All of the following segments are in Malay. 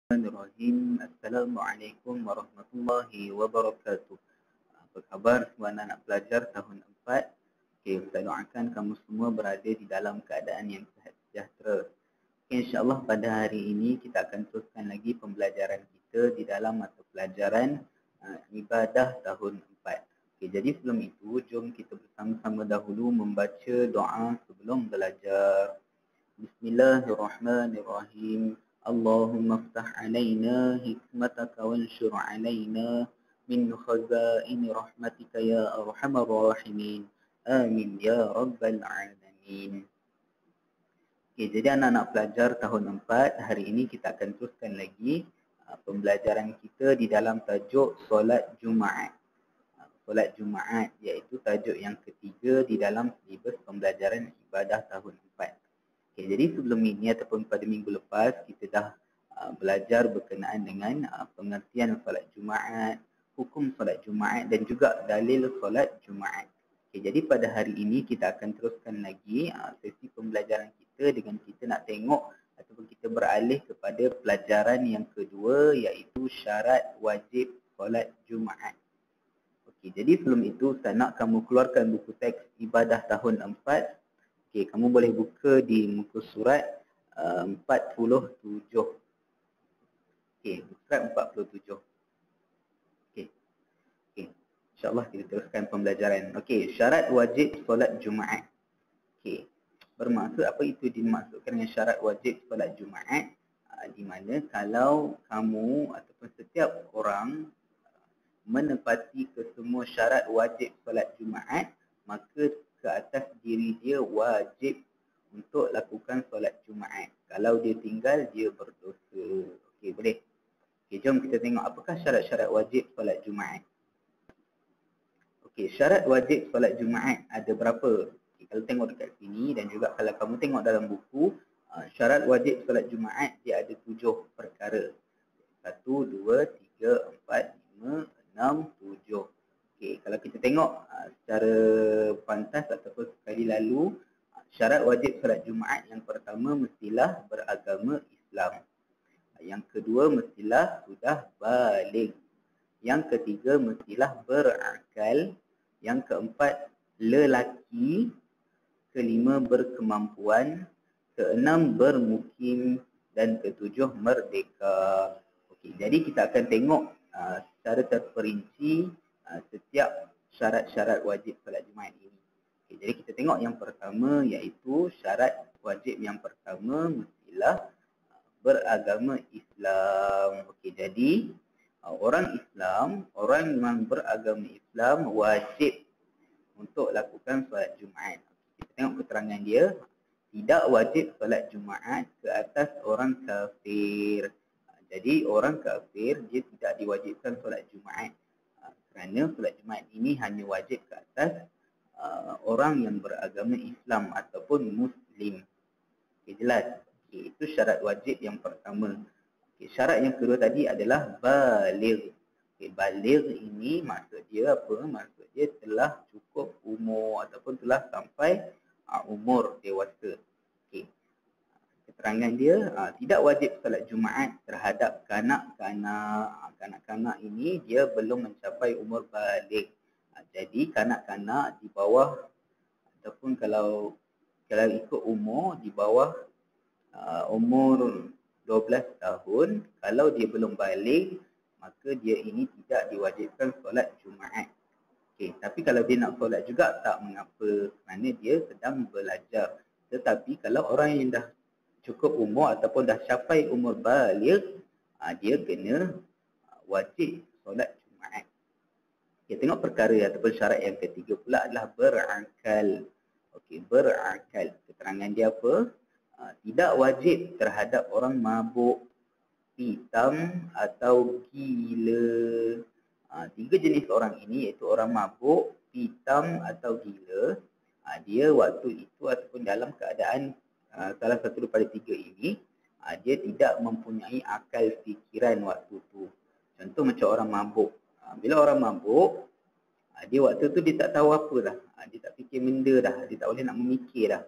Bismillahirrahmanirrahim. Assalamualaikum warahmatullahi wabarakatuh. Apa khabar semua anak pelajar tahun 4? Okey, saya doakan kamu semua berada di dalam keadaan yang sihat sejahtera. Okay, InsyaAllah pada hari ini kita akan teruskan lagi pembelajaran kita di dalam mata pelajaran ibadah tahun 4. Okay, jadi sebelum itu, jom kita bersama-sama dahulu membaca doa sebelum belajar. Bismillahirrahmanirrahim. Allahumma ftah alaina hikmataka wanshur alaina min khazaini rahmatika ya arhamar rahimin. Amin ya rabbal alamin. Okay, jadi anak-anak pelajar tahun 4, hari ini kita akan teruskan lagi pembelajaran kita di dalam tajuk solat Jumaat. Solat Jumaat iaitu tajuk yang ketiga di dalam silibus pembelajaran ibadah tahun 4. Okay, jadi sebelum ini ataupun pada minggu lepas kita dah belajar berkenaan dengan pengertian solat Jumaat, hukum solat Jumaat dan juga dalil solat Jumaat. Okay, jadi pada hari ini kita akan teruskan lagi sesi pembelajaran kita dengan kita nak tengok ataupun kita beralih kepada pelajaran yang kedua iaitu syarat wajib solat Jumaat. Okay, jadi sebelum itu saya nak kamu keluarkan buku teks ibadah tahun 4. Okay, kamu boleh buka di muka surat 47. Okay, surat 47. Okay. Okay. InsyaAllah kita teruskan pembelajaran. Okay, syarat wajib solat Jumaat. Okay. Bermaksud apa itu dimaksudkan dengan syarat wajib solat Jumaat? Di mana kalau kamu ataupun setiap orang menepati kesemua syarat wajib solat Jumaat, maka ke atas diri dia wajib untuk lakukan solat Jumaat. Kalau dia tinggal, dia berdosa. Okey, boleh? Okey, jom kita tengok apakah syarat-syarat wajib solat Jumaat. Okey, syarat wajib solat Jumaat ada berapa? Okay, kalau tengok dekat sini dan juga kalau kamu tengok dalam buku, syarat wajib solat Jumaat dia ada 7 perkara. 1, 2, 3, 4, 5, 6, 7. Okey, kalau kita tengok secara pantas ataupun sekali lalu, syarat wajib solat Jumaat yang pertama mestilah beragama Islam. Yang kedua mestilah sudah baligh. Yang ketiga mestilah berakal. Yang keempat lelaki. Kelima berkemampuan. Keenam bermukim. Dan ketujuh merdeka. Okey, jadi kita akan tengok secara terperinci setiap syarat-syarat wajib solat Jumaat ini. Okay, jadi kita tengok yang pertama iaitu syarat wajib yang pertama mestilah beragama Islam. Okey, jadi orang Islam, orang yang beragama Islam wajib untuk lakukan solat Jumaat. Kita tengok keterangan dia, tidak wajib solat Jumaat ke atas orang kafir. Jadi orang kafir dia tidak diwajibkan solat Jumaat. Kerana solat Jumaat ini hanya wajib ke atas orang yang beragama Islam ataupun Muslim. Okay, jelas? Okay, itu syarat wajib yang pertama. Okay, syarat yang kedua tadi adalah baligh. Okay, baligh ini maksud dia apa? Maksud dia telah cukup umur ataupun telah sampai umur dewasa. Okay. Keterangan dia tidak wajib solat Jumaat terhadap kanak-kanak. Kanak-kanak ini dia belum mencapai umur baligh. Jadi kanak-kanak di bawah ataupun kalau ikut umur di bawah umur 12 tahun, kalau dia belum baligh maka dia ini tidak diwajibkan solat Jumaat. Okey, tapi kalau dia nak solat juga tak mengapa kerana dia sedang belajar. Tetapi kalau orang yang dah cukup umur ataupun dah capai umur baligh, dia kena wajib solat Jumaat. Kita tengok perkara ataupun syarat yang ketiga pula adalah berakal. Okey, berakal. Keterangan dia apa? Tidak wajib terhadap orang mabuk, pitam atau gila. Tiga jenis orang ini iaitu orang mabuk, pitam atau gila. Dia waktu itu ataupun dalam keadaan salah satu daripada tiga ini, dia tidak mempunyai akal fikiran waktu tu. Contoh macam orang mabuk. Bila orang mabuk, dia waktu tu dia tak tahu apa dah. Dia tak fikir benda dah. Dia tak boleh nak memikir dah.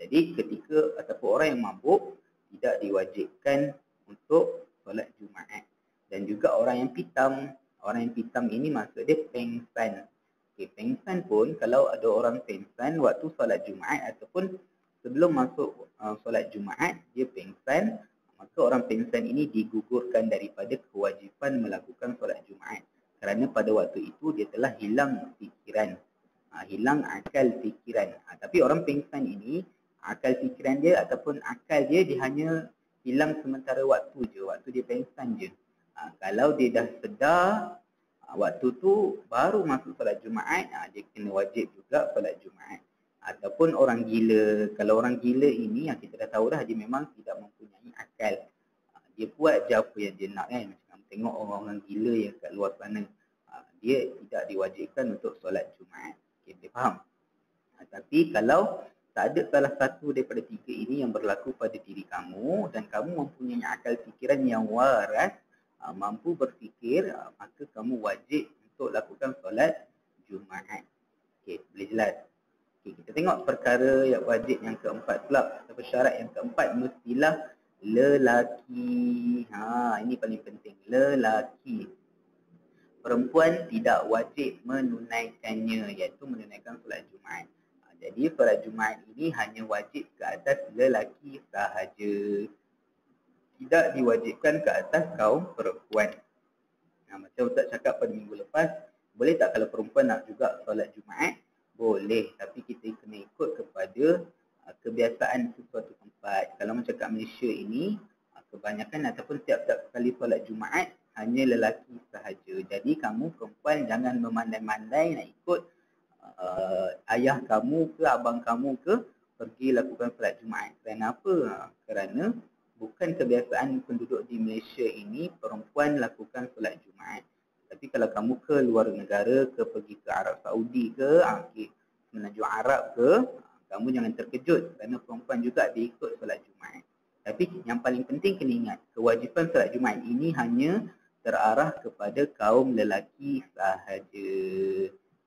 Jadi ketika ataupun orang yang mabuk tidak diwajibkan untuk solat orang yang pitam. Orang yang pitam ini maksud dia pengsan. Okey, pengsan pun kalau ada orang pengsan waktu solat Jumaat ataupun sebelum masuk solat Jumaat, dia pengsan, maka orang pengsan ini digugurkan daripada kewajipan melakukan solat Jumaat. Kerana pada waktu itu dia telah hilang fikiran, hilang akal fikiran. Tapi orang pengsan ini, akal fikiran dia ataupun akal dia hanya hilang sementara waktu je, waktu dia pengsan je. Kalau dia dah sedar, waktu tu baru masuk solat Jumaat, dia kena wajib juga solat Jumaat. Ataupun orang gila, kalau orang gila ini yang kita dah tahu dah, dia memang tidak mempunyai akal. Dia buat je apa yang dia nak kan. Macam tengok orang-orang gila yang kat luar sana, dia tidak diwajibkan untuk solat Jumaat. Okay, dia faham? Tapi kalau tak ada salah satu daripada tiga ini yang berlaku pada diri kamu dan kamu mempunyai akal fikiran yang waras, mampu berfikir, maka kamu wajib untuk lakukan solat Jumaat. Okey, boleh jelas? Okey, kita tengok perkara yang wajib yang keempat pula, atau syarat yang keempat, mestilah lelaki. Ini paling penting, lelaki. Perempuan tidak wajib menunaikannya, iaitu menunaikan solat Jumaat. Jadi solat Jumaat ini hanya wajib ke atas lelaki sahaja. Tidak diwajibkan ke atas kaum perempuan. Macam Ustaz cakap pada minggu lepas, boleh tak kalau perempuan nak juga solat Jumaat? Boleh, tapi kita kena ikut kepada kebiasaan sesuatu tempat. Kalau macam kat Malaysia ini, kebanyakan ataupun setiap kali solat Jumaat hanya lelaki sahaja. Jadi kamu perempuan jangan memandai-mandai nak ikut ayah kamu ke abang kamu ke pergi lakukan solat Jumaat. Kerana apa? Kerana bukan kebiasaan penduduk di Malaysia ini perempuan lakukan solat Jumaat. Tapi kalau kamu ke luar negara, ke pergi ke Arab Saudi ke, Semenanjung Arab ke, kamu jangan terkejut kerana perempuan juga diikut solat Jumaat. Tapi yang paling penting kena ingat, kewajipan solat Jumaat ini hanya terarah kepada kaum lelaki sahaja.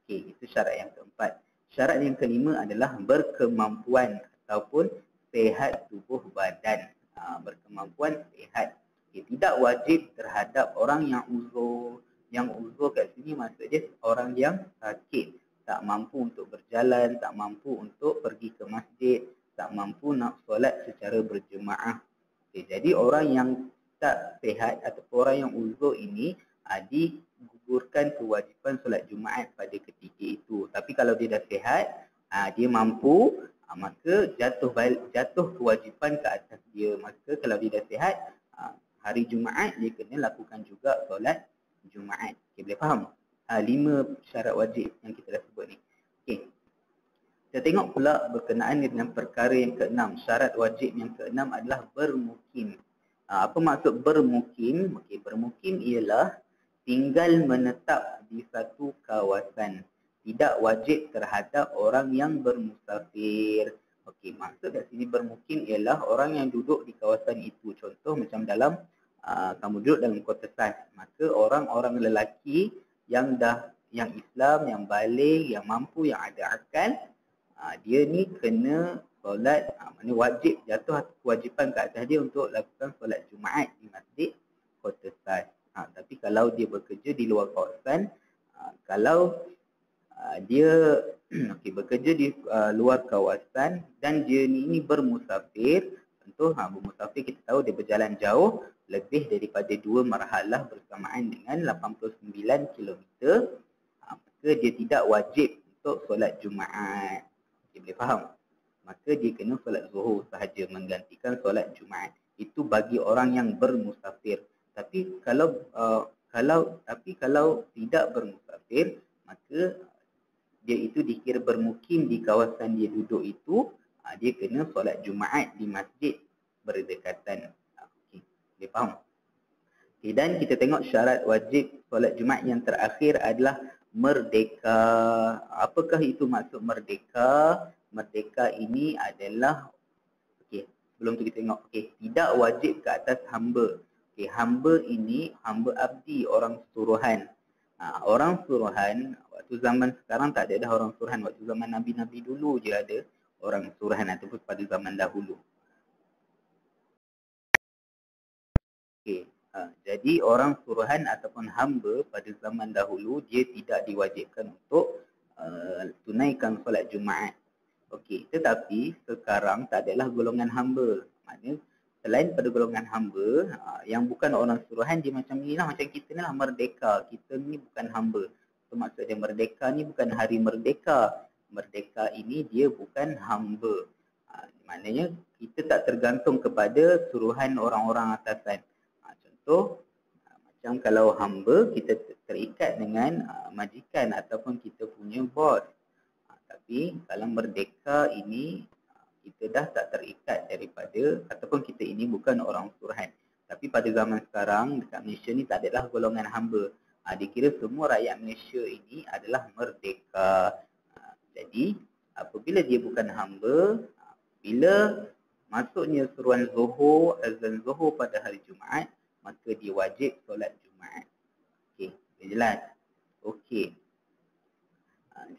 Okey, itu syarat yang keempat. Syarat yang kelima adalah berkemampuan ataupun sihat tubuh badan. Berkemampuan sihat. Okay, tidak wajib terhadap orang yang uzur. Yang uzur kat sini maksudnya orang yang sakit, tak mampu untuk berjalan, tak mampu untuk pergi ke masjid, tak mampu nak solat secara berjemaah. Okay, jadi orang yang tak sihat ataupun orang yang uzur ini digugurkan kewajipan solat Jumaat pada ketika itu. Tapi kalau dia dah sihat, dia mampu, maka jatuh kewajipan ke atas dia. Maka kalau dia dah sihat, hari Jumaat dia kena lakukan juga solat Jumaat. Okay, boleh faham? 5 syarat wajib yang kita dah sebut ni. Okay. Kita tengok pula berkenaan dengan perkara yang keenam. Syarat wajib yang keenam adalah bermukim. Apa maksud bermukim? Okay, bermukim ialah tinggal menetap di satu kawasan. Tidak wajib terhadap orang yang bermusafir. Okey, maksud kat sini bermukim ialah orang yang duduk di kawasan itu. Contoh macam dalam kamu duduk dalam kota Sas, maka orang-orang lelaki yang Islam, yang balik, yang mampu, yang ada akal, dia ni kena solat, mana wajib, jatuh kewajipan ke atas dia untuk lakukan solat Jumaat di masjid kota Sas. Tapi kalau dia bekerja di luar kawasan, kalau dia bekerja di luar kawasan dan dia ni bermusafir, tentu bermusafir kita tahu dia berjalan jauh lebih daripada 2 marhalah bersamaan dengan 89 km, maka dia tidak wajib untuk solat Jumaat. Boleh faham? Maka dia kena solat Zuhur sahaja, menggantikan solat Jumaat. Itu bagi orang yang bermusafir. Tapi kalau tidak bermusafir, maka dia itu dikira bermukim di kawasan dia duduk itu, dia kena solat Jumaat di masjid berdekatan. Okey, boleh faham? Okay, dan kita tengok syarat wajib solat Jumaat yang terakhir adalah merdeka. Apakah itu maksud merdeka? Merdeka ini adalah, sebelum tu kita tengok, tidak wajib ke atas hamba. Hamba ini, hamba abdi, orang suruhan. Orang suruhan, waktu zaman sekarang tak ada dah orang suruhan. Waktu zaman Nabi-Nabi dulu je ada orang suruhan ataupun pada zaman dahulu. Jadi orang suruhan ataupun hamba pada zaman dahulu dia tidak diwajibkan untuk tunaikan solat Jumaat. Okey, tetapi sekarang tak adalah golongan hamba. Maknanya selain pada golongan hamba yang bukan orang suruhan, dia macam ni lah, macam kita ni lah merdeka. Kita ni bukan hamba. So, maksud dia merdeka ni bukan hari merdeka. Merdeka ini dia bukan hamba. Maknanya kita tak tergantung kepada suruhan orang-orang atasan. Contoh, macam kalau hamba, kita terikat dengan majikan ataupun kita punya bos. Tapi kalau merdeka ini, kita dah tak terikat daripada, ataupun kita ini bukan orang suruhan. Tapi pada zaman sekarang, dekat Malaysia ni tak adalah golongan hamba. Dikira semua rakyat Malaysia ini adalah merdeka. Jadi, apabila dia bukan hamba, bila masuknya seruan Zuhur, azan Zuhur pada hari Jumaat, maka dia wajib solat Jumaat. Okey, jelas? Okey.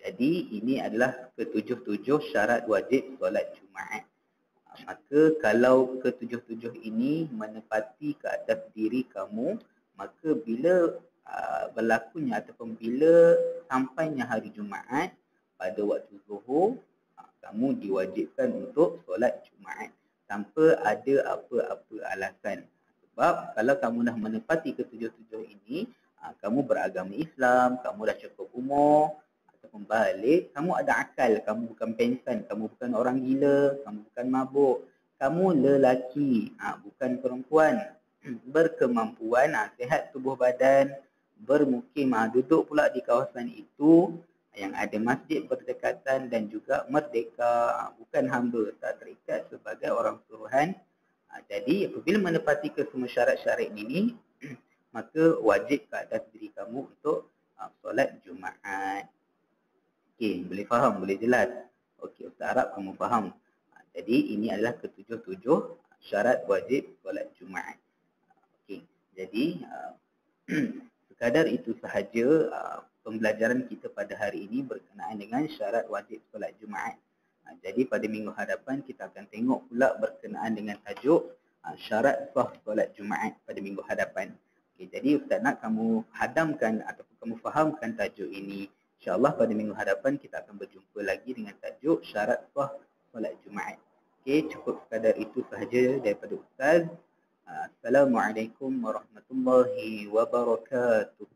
Jadi ini adalah ketujuh-tujuh syarat wajib solat Jumaat. Maka kalau ketujuh-tujuh ini menepati ke atas diri kamu, maka bila berlakunya ataupun bila sampainya hari Jumaat pada waktu Zuhur, kamu diwajibkan untuk solat Jumaat tanpa ada apa-apa alasan. Sebab kalau kamu dah menepati ketujuh-tujuh ini, kamu beragama Islam, kamu dah cukup umur ataupun balik, kamu ada akal, kamu bukan pensan, kamu bukan orang gila, kamu bukan mabuk, kamu lelaki, bukan perempuan, berkemampuan, sihat tubuh badan, bermukim, duduk pula di kawasan itu yang ada masjid berdekatan dan juga merdeka, bukan hamba, tak terikat sebagai orang suruhan. Jadi apabila menepati kesemua syarat-syarat ini, maka wajib ke atas diri kamu untuk solat Jumaat. Okey, boleh faham, boleh jelas? Okey, Ustaz harap kamu faham. Jadi ini adalah ketujuh-tujuh syarat wajib solat Jumaat. Okey, jadi sekadar itu sahaja pembelajaran kita pada hari ini berkenaan dengan syarat wajib solat Jumaat. Jadi pada minggu hadapan kita akan tengok pula berkenaan dengan tajuk syarat sah solat Jumaat pada minggu hadapan. Okay, jadi Ustaz nak kamu hadamkan ataupun kamu fahamkan tajuk ini. InsyaAllah pada minggu hadapan kita akan berjumpa lagi dengan tajuk syarat sah solat Jumaat. Okay, cukup sekadar itu sahaja daripada Ustaz. Assalamualaikum warahmatullahi wabarakatuh.